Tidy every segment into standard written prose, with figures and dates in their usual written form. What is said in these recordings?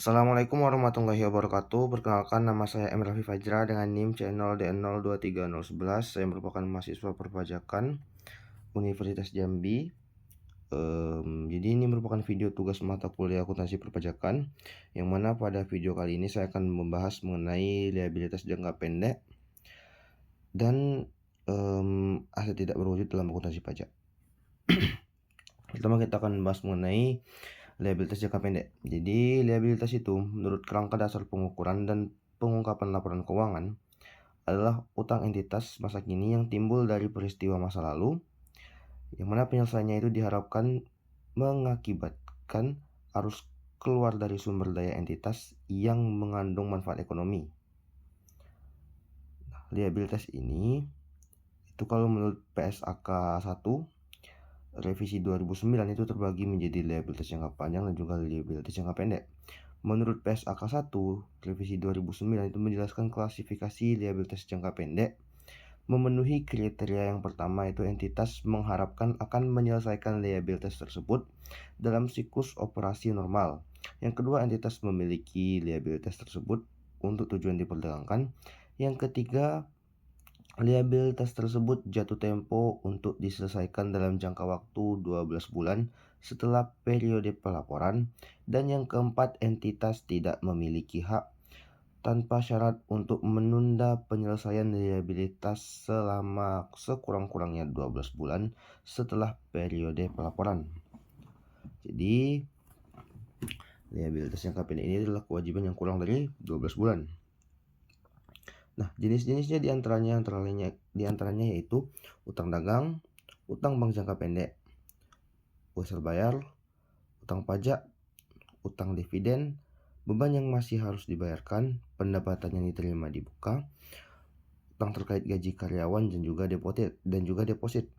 Assalamualaikum warahmatullahi wabarakatuh. Perkenalkan, nama saya M. Raffi Fajra dengan NIM C0DN023011. Saya merupakan mahasiswa perpajakan Universitas Jambi. Jadi ini merupakan video tugas mata kuliah akuntansi perpajakan, yang mana pada video kali ini saya akan membahas mengenai liabilitas jangka pendek dan aset tidak berwujud dalam akuntansi pajak. Pertama kita akan membahas mengenai liabilitas jangka pendek. Jadi liabilitas itu menurut kerangka dasar pengukuran dan pengungkapan laporan keuangan adalah utang entitas masa kini yang timbul dari peristiwa masa lalu, yang mana penyelesaiannya itu diharapkan mengakibatkan arus keluar dari sumber daya entitas yang mengandung manfaat ekonomi. Nah, liabilitas ini itu kalau menurut PSAK 1 revisi 2009 itu terbagi menjadi liabilitas jangka panjang dan juga liabilitas jangka pendek. Menurut PSAK 1 revisi 2009 itu menjelaskan klasifikasi liabilitas jangka pendek memenuhi kriteria yang pertama, yaitu entitas mengharapkan akan menyelesaikan liabilitas tersebut dalam siklus operasi normal. Yang kedua, entitas memiliki liabilitas tersebut untuk tujuan diperdagangkan. Yang ketiga, liabilitas tersebut jatuh tempo untuk diselesaikan dalam jangka waktu 12 bulan setelah periode pelaporan. Dan yang keempat, entitas tidak memiliki hak tanpa syarat untuk menunda penyelesaian liabilitas selama sekurang-kurangnya 12 bulan setelah periode pelaporan. Jadi, liabilitas jangka pendek ini adalah kewajiban yang kurang dari 12 bulan. Nah, jenis-jenisnya diantaranya yaitu utang dagang, utang bank jangka pendek, uang bayar, utang pajak, utang dividen, beban yang masih harus dibayarkan, pendapatan yang diterima dibuka, utang terkait gaji karyawan dan juga deposit.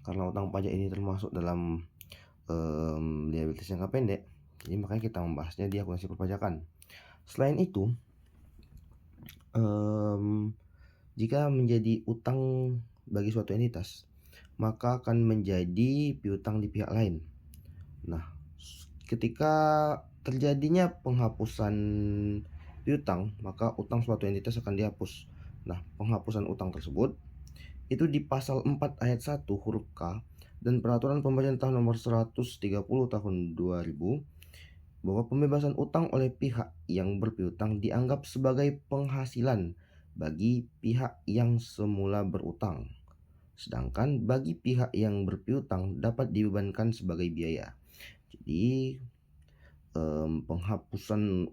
Karena utang pajak ini termasuk dalam liabilitas jangka pendek, jadi makanya kita membahasnya di akuntansi perpajakan. Selain itu, jika menjadi utang bagi suatu entitas, maka akan menjadi piutang di pihak lain. Nah, ketika terjadinya penghapusan piutang, maka utang suatu entitas akan dihapus. Nah, penghapusan utang tersebut itu di pasal 4 ayat 1 huruf K dan Peraturan Pemerintah Nomor 130 Tahun 2000, bahwa pembebasan utang oleh pihak yang berpiutang dianggap sebagai penghasilan bagi pihak yang semula berutang, sedangkan bagi pihak yang berpiutang dapat dibebankan sebagai biaya. Jadi penghapusan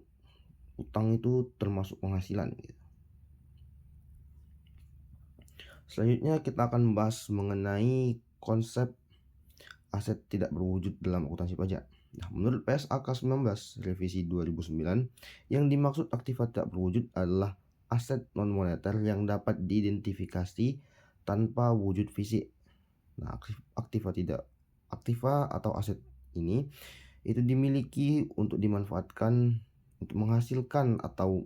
utang itu termasuk penghasilan gitu. Selanjutnya kita akan membahas mengenai konsep aset tidak berwujud dalam akuntansi pajak. Nah, menurut PSAK 19 revisi 2009, yang dimaksud aktiva tidak berwujud adalah aset non-moneter yang dapat diidentifikasi tanpa wujud fisik. Nah, aktiva atau aset ini itu dimiliki untuk dimanfaatkan untuk menghasilkan atau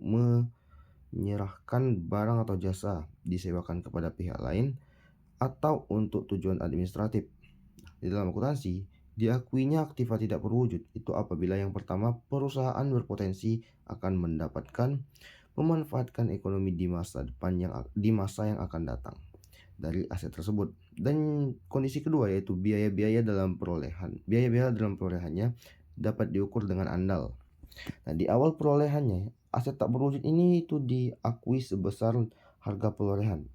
menyerahkan barang atau jasa disewakan kepada pihak lain atau untuk tujuan administratif. Di dalam akuntansi, diakuinya aktiva tidak berwujud itu apabila yang pertama, perusahaan berpotensi akan memanfaatkan ekonomi di masa yang akan datang dari aset tersebut. Dan kondisi kedua yaitu biaya-biaya dalam perolehannya dapat diukur dengan andal. Nah, di awal perolehannya, aset tak berwujud ini itu diakui sebesar harga perolehan.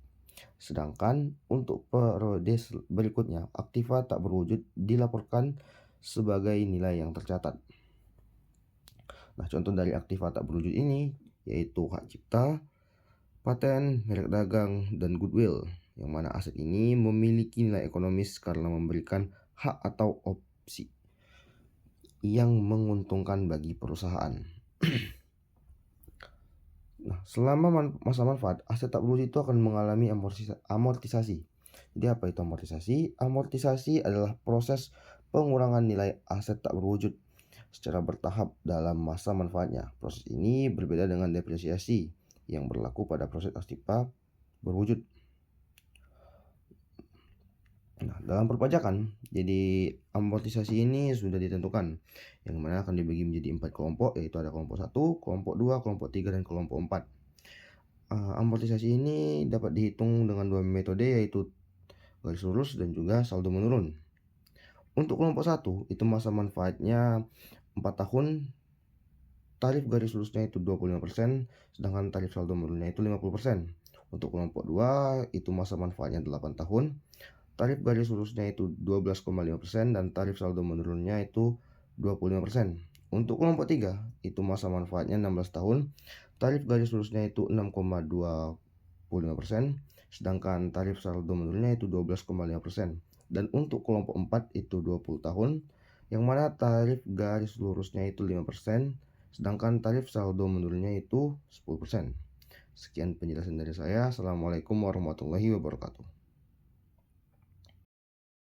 Sedangkan untuk periode berikutnya, aktiva tak berwujud dilaporkan sebagai nilai yang tercatat. Nah, contoh dari aktiva tak berwujud ini yaitu hak cipta, paten, merek dagang, dan goodwill, yang mana aset ini memiliki nilai ekonomis karena memberikan hak atau opsi yang menguntungkan bagi perusahaan. Nah, selama masa manfaat, aset tak berwujud itu akan mengalami amortisasi. Jadi apa itu amortisasi? Amortisasi adalah proses pengurangan nilai aset tak berwujud secara bertahap dalam masa manfaatnya. Proses ini berbeda dengan depresiasi yang berlaku pada proses aktiva berwujud. Nah, dalam perpajakan, jadi amortisasi ini sudah ditentukan, yang mana akan dibagi menjadi 4 kelompok, yaitu ada kelompok 1, kelompok 2, kelompok 3, dan kelompok 4. Amortisasi ini dapat dihitung dengan 2 metode, yaitu garis lurus dan juga saldo menurun. Untuk kelompok 1, itu masa manfaatnya 4 tahun, tarif garis lurusnya itu 25%, sedangkan tarif saldo menurunnya itu 50%. Untuk kelompok 2, itu masa manfaatnya 8 tahun, tarif garis lurusnya itu 12,5% dan tarif saldo menurunnya itu 25%. Untuk kelompok 3, itu masa manfaatnya 16 tahun, tarif garis lurusnya itu 6,25%, sedangkan tarif saldo menurunnya itu 12,5%. Dan untuk kelompok 4 itu 20 tahun, yang mana tarif garis lurusnya itu 5%, sedangkan tarif saldo menurunnya itu 10%. Sekian penjelasan dari saya. Assalamualaikum warahmatullahi wabarakatuh.